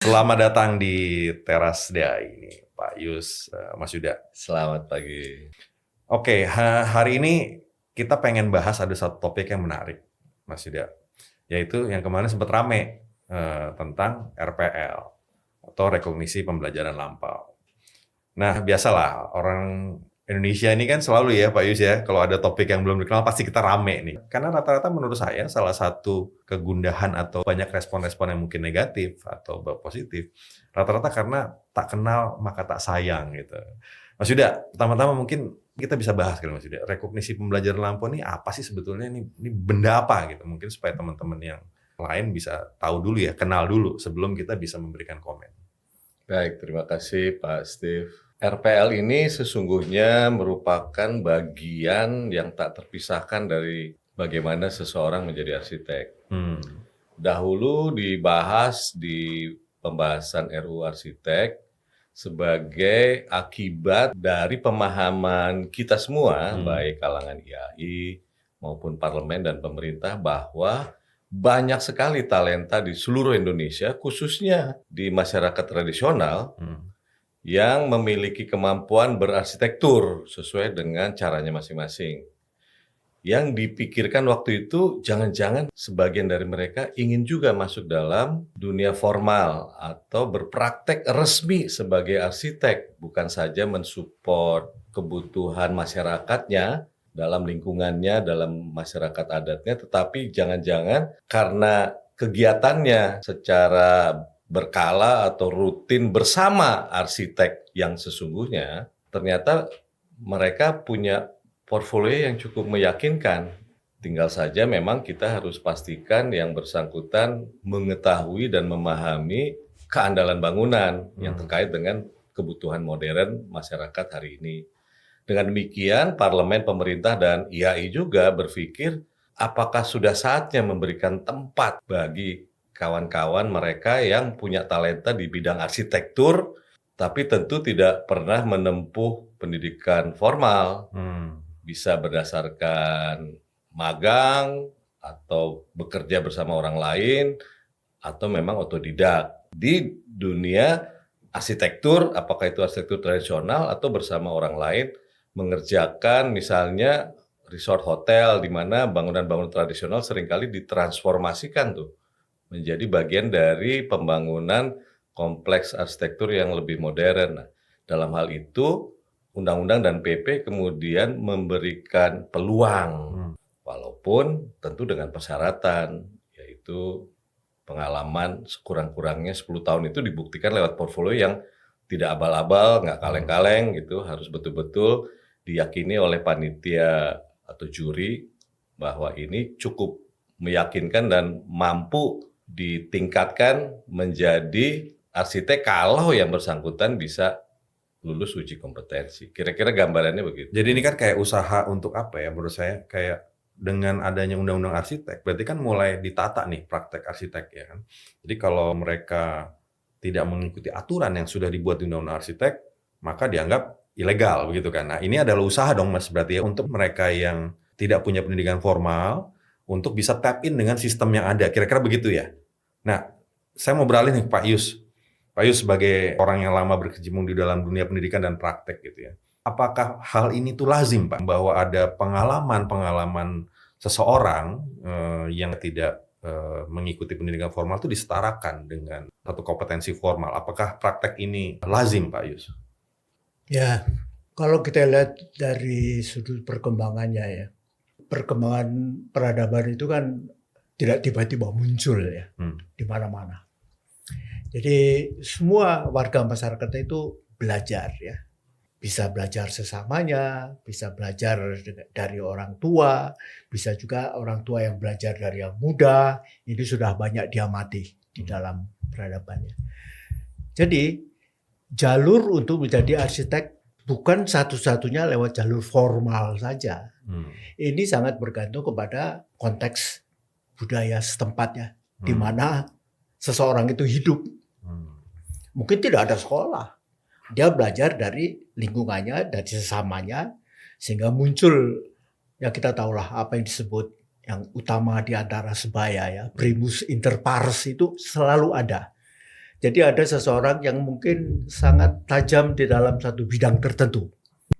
Selamat datang di Teras DAI ini, Pak Yus, Mas Yuda. Selamat pagi. Oke, hari ini kita pengen bahas ada satu topik yang menarik, Mas Yuda, yaitu yang kemarin sempat rame tentang RPL atau rekognisi pembelajaran lampau. Nah, biasalah orang Indonesia ini kan selalu ya Pak Yus ya, kalau ada topik yang belum dikenal pasti kita rame nih. Karena rata-rata menurut saya salah satu kegundahan atau banyak respon-respon yang mungkin negatif atau positif, rata-rata karena tak kenal maka tak sayang gitu. Mas Yuda, pertama-tama mungkin kita bisa bahas kan Mas Yuda, rekognisi pembelajaran lampau ini apa sih sebetulnya, ini benda apa gitu, mungkin supaya teman-teman yang lain bisa tahu dulu ya, kenal dulu sebelum kita bisa memberikan komen. Baik, terima kasih Pak Steve. RPL ini sesungguhnya merupakan bagian yang tak terpisahkan dari bagaimana seseorang menjadi arsitek. Dahulu dibahas di pembahasan RUU Arsitek sebagai akibat dari pemahaman kita semua, baik kalangan IAI maupun parlemen dan pemerintah, bahwa banyak sekali talenta di seluruh Indonesia, khususnya di masyarakat tradisional, yang memiliki kemampuan berarsitektur sesuai dengan caranya masing-masing. Yang dipikirkan waktu itu, jangan-jangan sebagian dari mereka ingin juga masuk dalam dunia formal atau berpraktek resmi sebagai arsitek, bukan saja mensupport kebutuhan masyarakatnya dalam lingkungannya, dalam masyarakat adatnya, tetapi jangan-jangan karena kegiatannya secara berkala atau rutin bersama arsitek yang sesungguhnya, ternyata mereka punya portfolio yang cukup meyakinkan. Tinggal saja memang kita harus pastikan yang bersangkutan mengetahui dan memahami keandalan bangunan yang terkait dengan kebutuhan modern masyarakat hari ini. Dengan demikian, parlemen, pemerintah, dan IAI juga berpikir apakah sudah saatnya memberikan tempat bagi kawan-kawan mereka yang punya talenta di bidang arsitektur, tapi tentu tidak pernah menempuh pendidikan formal. Bisa berdasarkan magang, atau bekerja bersama orang lain, atau memang otodidak. Di dunia arsitektur, apakah itu arsitektur tradisional atau bersama orang lain, mengerjakan misalnya resort hotel, di mana bangunan-bangunan tradisional seringkali ditransformasikan tuh menjadi bagian dari pembangunan kompleks arsitektur yang lebih modern. Nah, dalam hal itu, Undang-Undang dan PP kemudian memberikan peluang, walaupun tentu dengan persyaratan, yaitu pengalaman sekurang-kurangnya 10 tahun itu dibuktikan lewat portfolio yang tidak abal-abal, nggak kaleng-kaleng gitu, harus betul-betul diyakini oleh panitia atau juri bahwa ini cukup meyakinkan dan mampu ditingkatkan menjadi arsitek kalau yang bersangkutan bisa lulus uji kompetensi. Kira-kira gambarannya begitu. Jadi ini kan kayak usaha untuk apa ya, menurut saya kayak dengan adanya undang-undang arsitek, berarti kan mulai ditata nih praktek arsitek ya kan. Jadi kalau mereka tidak mengikuti aturan yang sudah dibuat di undang-undang arsitek, maka dianggap ilegal begitu kan. Nah ini adalah usaha dong Mas berarti ya untuk mereka yang tidak punya pendidikan formal untuk bisa tap in dengan sistem yang ada. Kira-kira begitu ya. Nah, saya mau beralih nih Pak Yus. Pak Yus sebagai orang yang lama berkecimpung di dalam dunia pendidikan dan praktek gitu ya. Apakah hal ini tuh lazim Pak? Bahwa ada pengalaman-pengalaman seseorang yang tidak mengikuti pendidikan formal itu disetarakan dengan satu kompetensi formal. Apakah praktek ini lazim Pak Yus? Ya, kalau kita lihat dari sudut perkembangannya ya, perkembangan peradaban itu kan tidak tiba-tiba muncul ya di mana-mana. Jadi semua warga masyarakat itu belajar ya, bisa belajar sesamanya, bisa belajar dari orang tua, bisa juga orang tua yang belajar dari yang muda. Ini sudah banyak diamati di dalam peradabannya. Jadi jalur untuk menjadi arsitek bukan satu-satunya lewat jalur formal saja. Ini sangat bergantung kepada konteks budaya setempatnya, di mana seseorang itu hidup. Mungkin tidak ada sekolah. Dia belajar dari lingkungannya, dari sesamanya, sehingga muncul yang kita tahulah apa yang disebut yang utama di antara sebaya ya, primus inter pares itu selalu ada. Jadi ada seseorang yang mungkin sangat tajam di dalam satu bidang tertentu.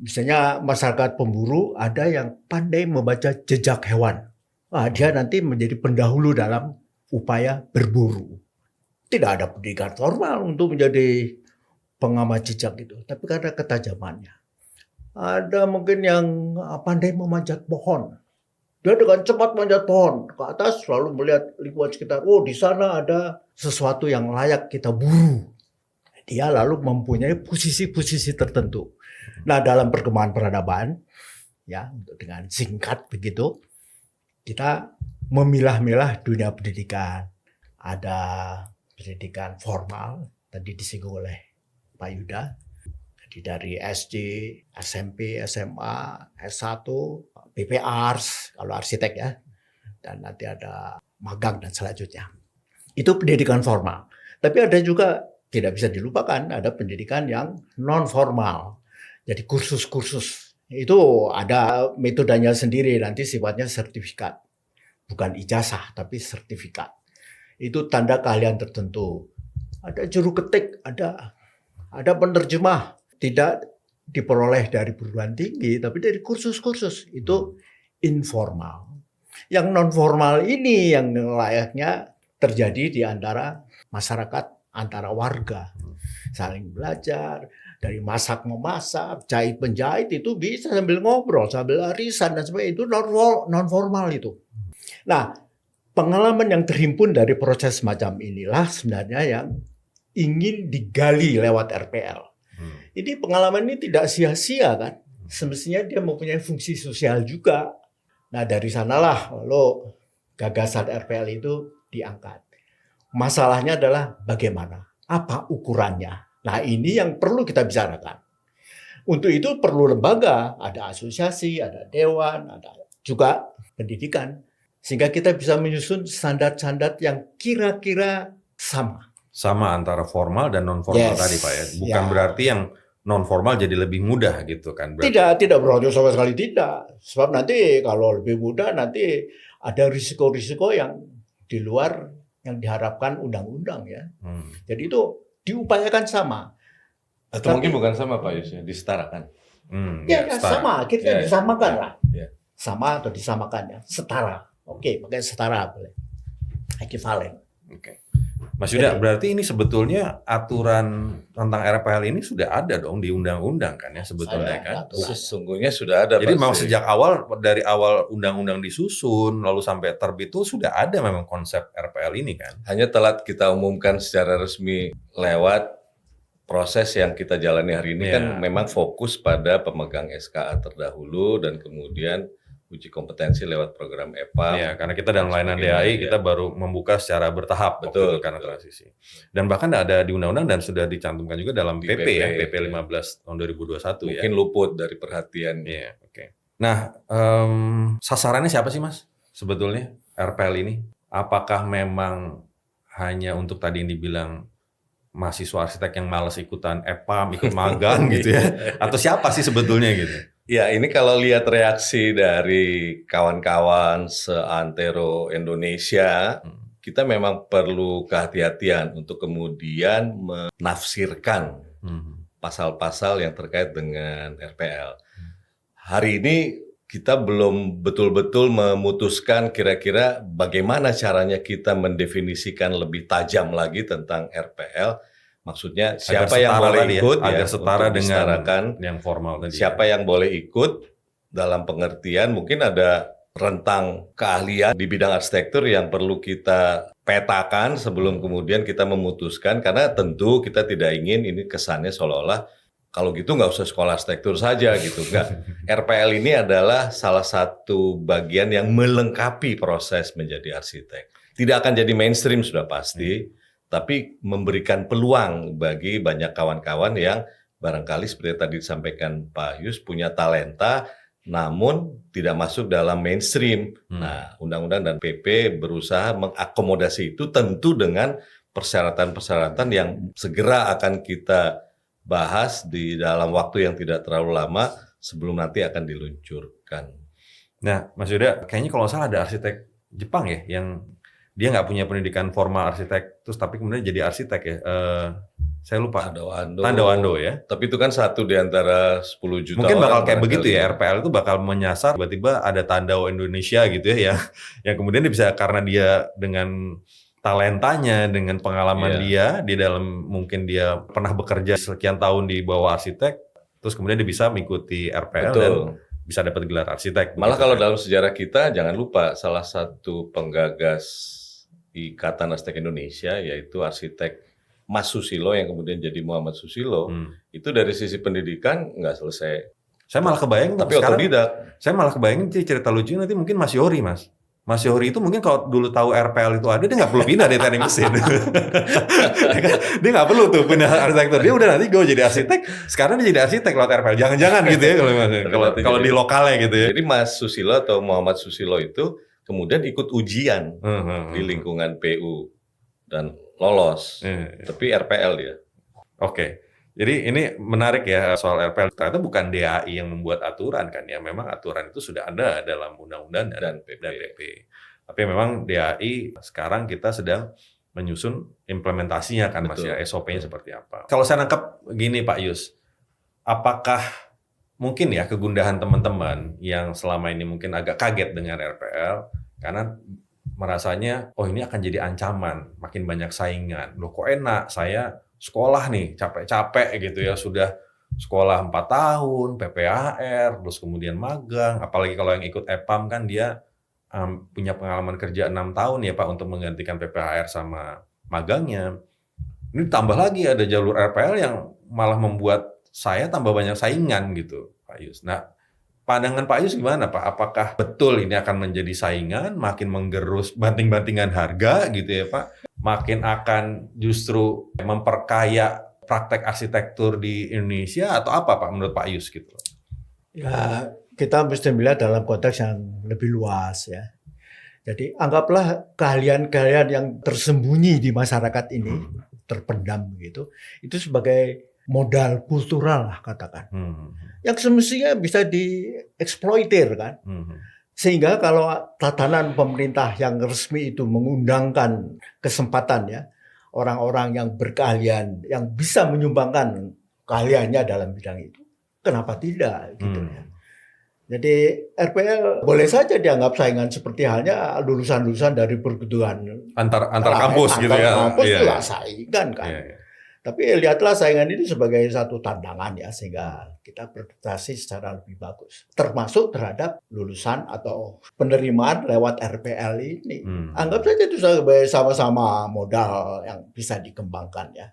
Misalnya masyarakat pemburu ada yang pandai membaca jejak hewan. Dia nanti menjadi pendahulu dalam upaya berburu. Tidak ada pendidikan formal untuk menjadi pengamat jejak itu, tapi karena ketajamannya. Ada mungkin yang pandai memanjat pohon. Dia dengan cepat manjat pohon ke atas, lalu melihat lingkungan sekitar. Oh, di sana ada sesuatu yang layak kita buru. Dia lalu mempunyai posisi-posisi tertentu. Nah, dalam perkembangan peradaban, ya, dengan singkat begitu, kita memilah-milah dunia pendidikan. Ada pendidikan formal, tadi disinggung oleh Pak Yuda. Jadi dari SD, SMP, SMA, S1, BPARS, kalau arsitek ya. Dan nanti ada magang dan selanjutnya. Itu pendidikan formal. Tapi ada juga, tidak bisa dilupakan, ada pendidikan yang non-formal. Jadi kursus-kursus. Itu ada metodenya sendiri, nanti sifatnya sertifikat. Bukan ijazah, tapi sertifikat. Itu tanda keahlian tertentu. Ada juru ketik, ada penerjemah. Tidak diperoleh dari perguruan tinggi, tapi dari kursus-kursus. Itu informal. Yang non-formal ini yang layaknya terjadi di antara masyarakat, antara warga. Saling belajar, dari masak memasak, jahit penjahit itu bisa sambil ngobrol, sambil arisan dan sebagainya. Itu non-formal itu. Nah, pengalaman yang terhimpun dari proses semacam inilah sebenarnya yang ingin digali lewat RPL. Ini pengalaman ini tidak sia-sia kan. Semestinya dia mempunyai fungsi sosial juga. Nah, dari sanalah lalu gagasan RPL itu diangkat. Masalahnya adalah bagaimana? Apa ukurannya? Nah, ini yang perlu kita bicarakan. Untuk itu perlu lembaga, ada asosiasi, ada dewan, ada juga pendidikan. Sehingga kita bisa menyusun standar-standar yang kira-kira sama. Sama antara formal dan non-formal tadi Pak ya. Bukan berarti yang non-formal jadi lebih mudah gitu kan. Berarti. Tidak berarti sama sekali tidak. Sebab nanti kalau lebih mudah nanti ada risiko-risiko yang di luar yang diharapkan undang-undang ya. Jadi itu diupayakan sama. Atau mungkin bukan sama Pak Yus ya, disetarakan. Sama, kita disamakan lah. Sama atau disamakan ya, setara. Oke, pakai setara boleh. Ekivalen. Oke. Mas Yuda, berarti ini sebetulnya aturan tentang RPL ini sudah ada dong di undang-undang kan ya sebetulnya kan? Sesungguhnya sudah ada. Jadi memang sejak awal, dari awal undang-undang disusun lalu sampai terbit itu sudah ada memang konsep RPL ini kan? Hanya telat kita umumkan secara resmi lewat proses yang kita jalani hari ini kan memang fokus pada pemegang SKA terdahulu dan kemudian uji kompetensi lewat program EPA. Ya, karena kita dalam layanan DAI kita baru membuka secara bertahap betul karena transisi. Dan bahkan ada di undang-undang dan sudah dicantumkan juga dalam PP ya, PP 15 tahun 2021 mungkin luput dari perhatian. Iya, oke. Nah, sasarannya siapa sih Mas sebetulnya RPL ini? Apakah memang hanya untuk tadi yang dibilang mahasiswa arsitek yang malas ikutan EPAM, ikut magang gitu ya? Atau siapa sih sebetulnya gitu? Ya, ini kalau lihat reaksi dari kawan-kawan seantero Indonesia, kita memang perlu kehati-hatian untuk kemudian menafsirkan pasal-pasal yang terkait dengan RPL. Hari ini kita belum betul-betul memutuskan kira-kira bagaimana caranya kita mendefinisikan lebih tajam lagi tentang RPL. Maksudnya siapa yang boleh ikut agar setara dengan yang formal tadi. Siapa yang boleh ikut dalam pengertian mungkin ada rentang keahlian di bidang arsitektur yang perlu kita petakan sebelum kemudian kita memutuskan, karena tentu kita tidak ingin ini kesannya seolah-olah kalau gitu nggak usah sekolah arsitektur saja gitu. Nggak. RPL ini adalah salah satu bagian yang melengkapi proses menjadi arsitek. Tidak akan jadi mainstream sudah pasti. Tapi memberikan peluang bagi banyak kawan-kawan yang barangkali seperti tadi disampaikan Pak Yus punya talenta namun tidak masuk dalam mainstream. Nah, undang-undang dan PP berusaha mengakomodasi itu tentu dengan persyaratan-persyaratan yang segera akan kita bahas di dalam waktu yang tidak terlalu lama sebelum nanti akan diluncurkan. Nah, Mas Yuda, kayaknya kalau nggak salah ada arsitek Jepang ya yang dia nggak punya pendidikan formal arsitek, terus tapi kemudian jadi arsitek ya. Saya lupa. Tandawando ya. Tapi itu kan satu di antara 10 juta Mungkin bakal orang kayak begitu ya, barangkali. RPL itu bakal menyasar tiba-tiba ada Tandao Indonesia gitu ya, yang kemudian dia bisa karena dia dengan talentanya, dengan pengalaman dia di dalam mungkin dia pernah bekerja sekian tahun di bawah arsitek, terus kemudian dia bisa mengikuti RPL dan bisa dapat gelar arsitek. Malah kalau dalam sejarah kita jangan lupa salah satu penggagas Ikatan Arsitek Indonesia yaitu arsitek Mas Susilo yang kemudian jadi Muhammad Susilo, itu dari sisi pendidikan nggak selesai. Saya malah kebayang tapi otodidak. Saya malah kebayang cerita lucu nanti mungkin Mas Yori, Mas. Mas Yori itu mungkin kalau dulu tahu RPL itu ada, dia nggak perlu pindah dari teknik mesin. Dia nggak perlu tuh pindah arsitektur. Dia udah nanti gue jadi arsitek, sekarang dia jadi arsitek lewat RPL. Jangan-jangan gitu ya kalau di lokalnya gitu ya. Jadi Mas Susilo atau Muhammad Susilo itu kemudian ikut ujian di lingkungan PU dan lolos, tapi RPL dia. Oke, jadi ini menarik ya soal RPL. Ternyata bukan DAI yang membuat aturan kan ya, memang aturan itu sudah ada dalam undang-undang dan PP. Tapi memang DAI sekarang kita sedang menyusun implementasinya kan Mas ya, SOP-nya seperti apa. Kalau saya nangkep gini Pak Yus, apakah mungkin ya kegundahan teman-teman yang selama ini mungkin agak kaget dengan RPL karena merasanya, oh ini akan jadi ancaman, makin banyak saingan. Loh kok enak, saya sekolah nih, capek-capek gitu ya, sudah sekolah 4 tahun, PPAR, terus kemudian magang, apalagi kalau yang ikut EPAM kan dia punya pengalaman kerja 6 tahun ya Pak untuk menggantikan PPAR sama magangnya. Ini tambah lagi ada jalur RPL yang malah membuat saya tambah banyak saingan gitu, Pak Yus. Nah, pandangan Pak Yus gimana Pak? Apakah betul ini akan menjadi saingan, makin menggerus banting-bantingan harga gitu ya Pak? Makin akan justru memperkaya praktek arsitektur di Indonesia atau apa Pak menurut Pak Yus gitu? Ya, kita mesti melihat dalam konteks yang lebih luas ya. Jadi anggaplah keahlian-keahlian yang tersembunyi di masyarakat ini, terpendam gitu, itu sebagai modal kultural lah katakan. Yang semestinya bisa dieksploitir kan. Sehingga kalau tatanan pemerintah yang resmi itu mengundangkan kesempatan ya, orang-orang yang berkeahlian, yang bisa menyumbangkan keahliannya dalam bidang itu, kenapa tidak gitu ya. Jadi RPL boleh saja dianggap saingan seperti halnya lulusan-lulusan dari perguruan antar kampus gitu ya. Kampus itu saingan kan. Tapi lihatlah saingan ini sebagai satu tantangan ya, sehingga kita berprestasi secara lebih bagus. Termasuk terhadap lulusan atau penerimaan lewat RPL ini. Anggap saja itu sebagai sama-sama modal yang bisa dikembangkan ya.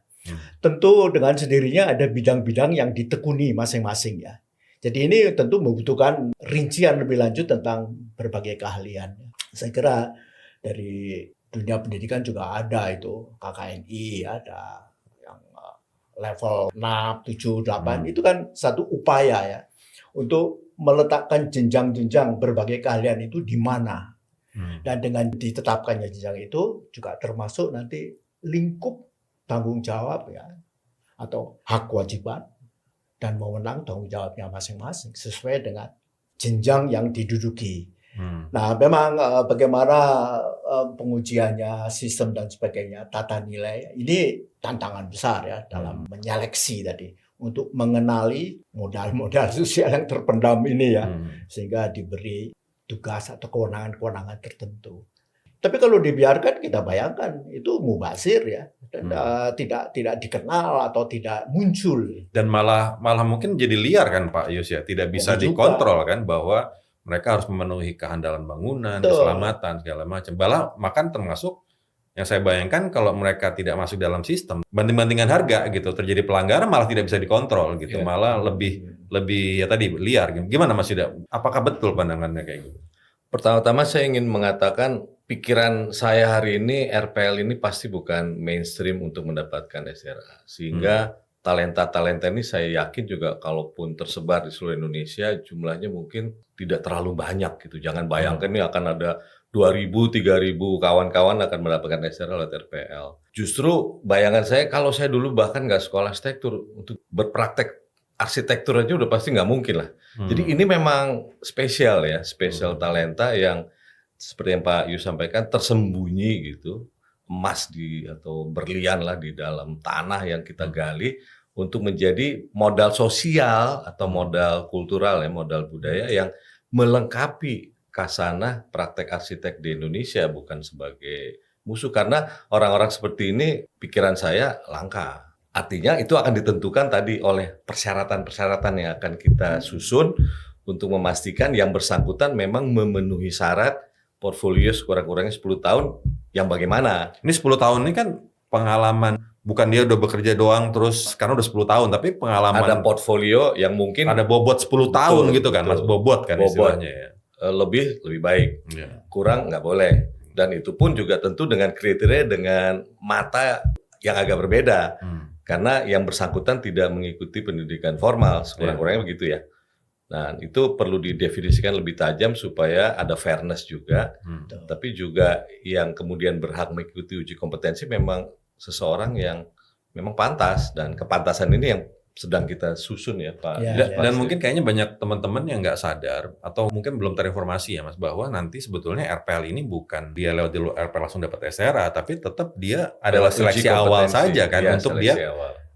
Tentu dengan sendirinya ada bidang-bidang yang ditekuni masing-masing ya. Jadi ini tentu membutuhkan rincian lebih lanjut tentang berbagai keahlian. Saya kira dari dunia pendidikan juga ada itu, KKNI ada. Level 6, 7, 8 itu kan satu upaya ya untuk meletakkan jenjang-jenjang berbagai keahlian itu di mana. Dan dengan ditetapkannya jenjang itu juga termasuk nanti lingkup tanggung jawab ya atau hak kewajiban dan wewenang tanggung jawabnya masing-masing sesuai dengan jenjang yang diduduki. Nah, memang bagaimana pengujiannya, sistem dan sebagainya, tata nilai, ini tantangan besar ya dalam menyeleksi tadi untuk mengenali modal-modal sosial yang terpendam ini ya, sehingga diberi tugas atau kewenangan-kewenangan tertentu. Tapi kalau dibiarkan, kita bayangkan itu mubazir ya, dan tidak dikenal atau tidak muncul. Dan malah mungkin jadi liar kan Pak Yus ya, tidak bisa dikontrol kan bahwa mereka harus memenuhi kehandalan bangunan, keselamatan, segala macam. Bahkan termasuk yang saya bayangkan kalau mereka tidak masuk dalam sistem, banting-bantingan harga gitu, terjadi pelanggaran malah tidak bisa dikontrol gitu, malah lebih ya tadi liar. Gimana Mas Yuda? Apakah betul pandangannya kayak gitu? Pertama-tama saya ingin mengatakan pikiran saya hari ini RPL ini pasti bukan mainstream untuk mendapatkan SRA. Sehingga talenta-talenta ini saya yakin juga kalaupun tersebar di seluruh Indonesia jumlahnya mungkin tidak terlalu banyak gitu. Jangan bayangkan ini akan ada 2.000, 3.000 kawan-kawan akan mendapatkan SRA lewat RPL. Justru bayangan saya kalau saya dulu bahkan nggak sekolah arsitektur, untuk berpraktek arsitektur aja udah pasti nggak mungkin lah. Jadi ini memang spesial ya, spesial talenta yang seperti yang Pak Yus sampaikan tersembunyi gitu, emas atau berlian lah di dalam tanah yang kita gali untuk menjadi modal sosial atau modal kultural ya, modal budaya yang melengkapi khasanah praktek arsitek di Indonesia, bukan sebagai musuh. Karena orang-orang seperti ini pikiran saya langka. Artinya itu akan ditentukan tadi oleh persyaratan-persyaratan yang akan kita susun untuk memastikan yang bersangkutan memang memenuhi syarat portfolio sekurang-kurangnya 10 tahun yang bagaimana. Ini 10 tahun ini kan pengalaman, bukan dia udah bekerja doang terus karena udah 10 tahun, tapi pengalaman. Ada portfolio yang mungkin ada bobot 10 tahun gitu kan, Mas, bobot kan istilahnya ya. Lebih baik, kurang nggak boleh. Dan itu pun juga tentu dengan kriteria dengan mata yang agak berbeda. Karena yang bersangkutan tidak mengikuti pendidikan formal, sekurang-kurangnya begitu ya. Nah, itu perlu didefinisikan lebih tajam supaya ada fairness juga. Tapi juga yang kemudian berhak mengikuti uji kompetensi memang seseorang yang memang pantas, dan kepantasan ini yang sedang kita susun ya Pak. Dan mungkin kayaknya banyak teman-teman yang nggak sadar atau mungkin belum terinformasi ya Mas, bahwa nanti sebetulnya RPL ini bukan dia lewat jalur RPL langsung dapat SRA, tapi tetap dia adalah seleksi awal saja kan,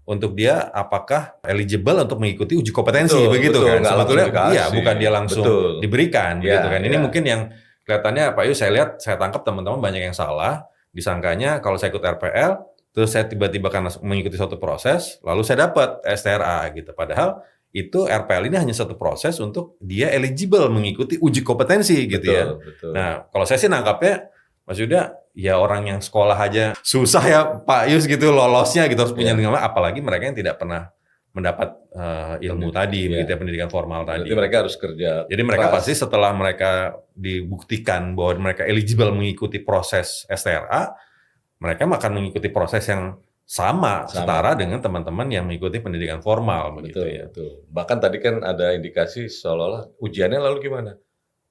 untuk dia apakah eligible untuk mengikuti uji kompetensi, begitu kan? Sebetulnya iya, bukan dia langsung diberikan, begitu kan? Ini mungkin yang kelihatannya Pak Yus, saya tangkap teman-teman banyak yang salah, disangkanya kalau saya ikut RPL, terus saya tiba-tiba karena mengikuti suatu proses, lalu saya dapat STRA gitu. Padahal itu RPL ini hanya satu proses untuk dia eligible mengikuti uji kompetensi gitu ya. Nah, kalau saya sih nangkapnya, Mas Yuda, ya orang yang sekolah aja susah ya Pak Yus gitu lolosnya gitu, harus punya dengan apalagi mereka yang tidak pernah mendapat ilmu tadi, begitu ya, pendidikan formal tadi. Jadi mereka harus kerja. Jadi mereka pasti setelah mereka dibuktikan bahwa mereka eligible mengikuti proses STRA, mereka akan mengikuti proses yang sama setara dengan teman-teman yang mengikuti pendidikan formal, begitu ya. Betul. Bahkan tadi kan ada indikasi seolah-olah ujiannya lalu gimana?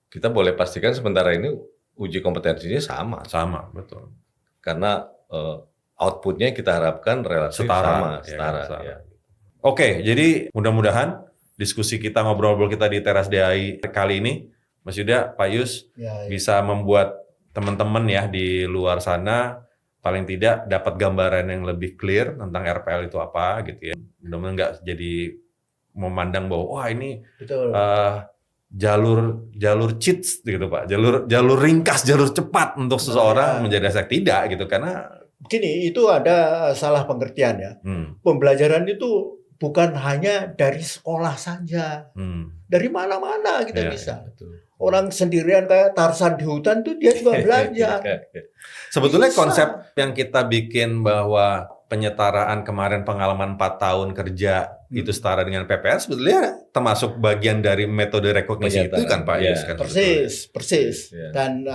Kita boleh pastikan sementara ini uji kompetensinya sama. Sama, betul. Karena outputnya kita harapkan relatif setara. Ya. Oke, jadi mudah-mudahan diskusi kita, ngobrol-ngobrol kita di Teras DAI kali ini, Mas Yuda, Pak Yus, bisa membuat teman-teman ya di luar sana paling tidak dapat gambaran yang lebih clear tentang RPL itu apa gitu ya. Mudah-mudahan nggak jadi memandang bahwa wah ini jalur cheats gitu Pak, jalur ringkas, jalur cepat untuk seseorang menjadi arsitek, tidak gitu, karena begini, itu ada salah pengertian ya. Pembelajaran itu bukan hanya dari sekolah saja, dari mana-mana kita bisa. Betul. Orang sendirian kayak Tarzan di hutan tuh dia juga belajar. Sebetulnya konsep yang kita bikin bahwa penyetaraan kemarin pengalaman 4 tahun kerja itu setara dengan PPR, sebetulnya termasuk bagian dari metode rekognisi itu kan Pak Yus kan? Persis. Dan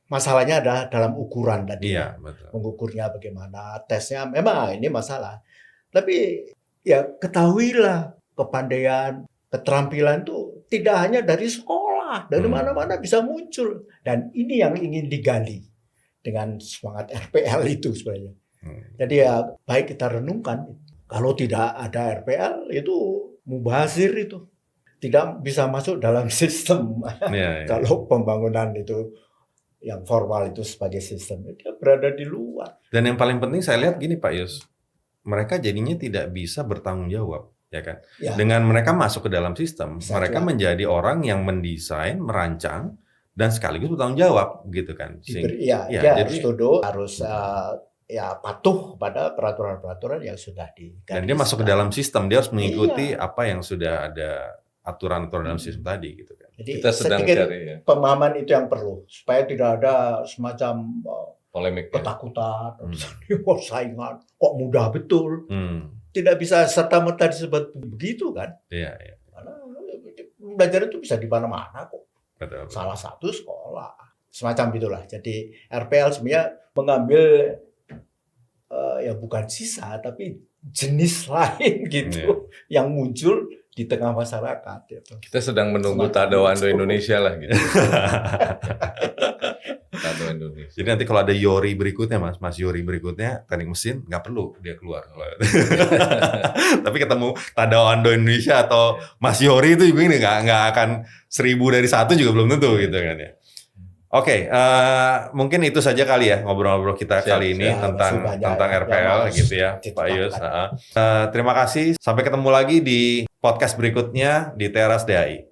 masalahnya adalah dalam ukuran tadi. Iya, betul. Mengukurnya bagaimana, tesnya memang ini masalah. Tapi ya ketahuilah kepandaian, keterampilan itu tidak hanya dari sekolah. Dari mana-mana bisa muncul, dan ini yang ingin digali dengan semangat RPL itu sebenarnya. Jadi ya baik kita renungkan, kalau tidak ada RPL itu mubazir, itu tidak bisa masuk dalam sistem. Kalau pembangunan itu yang formal itu sebagai sistem, dia berada di luar. Dan yang paling penting saya lihat gini Pak Yus, mereka jadinya tidak bisa bertanggung jawab. Ya kan? Ya. Dengan mereka masuk ke dalam sistem, mereka menjadi orang yang mendesain, merancang, dan sekaligus bertanggung jawab, gitu kan? Dia harus tunduk, harus patuh pada peraturan-peraturan yang sudah digaris. Dan dia masuk ke dalam sistem, dia harus mengikuti apa yang sudah ada aturan-aturan dalam sistem tadi, gitu kan? Jadi kita sedang cari pemahaman itu yang perlu, supaya tidak ada semacam polemik, ketakutan, saingan, kok mudah betul. Tidak bisa serta-merta disebut begitu kan? Iya. Karena belajar itu bisa di mana-mana kok. Betul. Salah satu sekolah. Semacam itulah. Jadi RPL sebenarnya mengambil ya bukan sisa, tapi jenis lain gitu yang muncul di tengah masyarakat. Gitu. Kita sedang menunggu Tadawando Indonesia lah gitu. Indonesia. Jadi nanti kalau ada Yori berikutnya, Mas Yori berikutnya teknik mesin, nggak perlu dia keluar. Tapi ketemu Tadawando Indonesia atau Mas Yori itu juga ini nggak akan 1000 dari 1 juga belum tentu gitu kan ya. Oke, mungkin itu saja kali ya ngobrol-ngobrol kita kali ini tentang RPL gitu ya, Pak Yus. Terima kasih. Sampai ketemu lagi di podcast berikutnya di Teras DAI.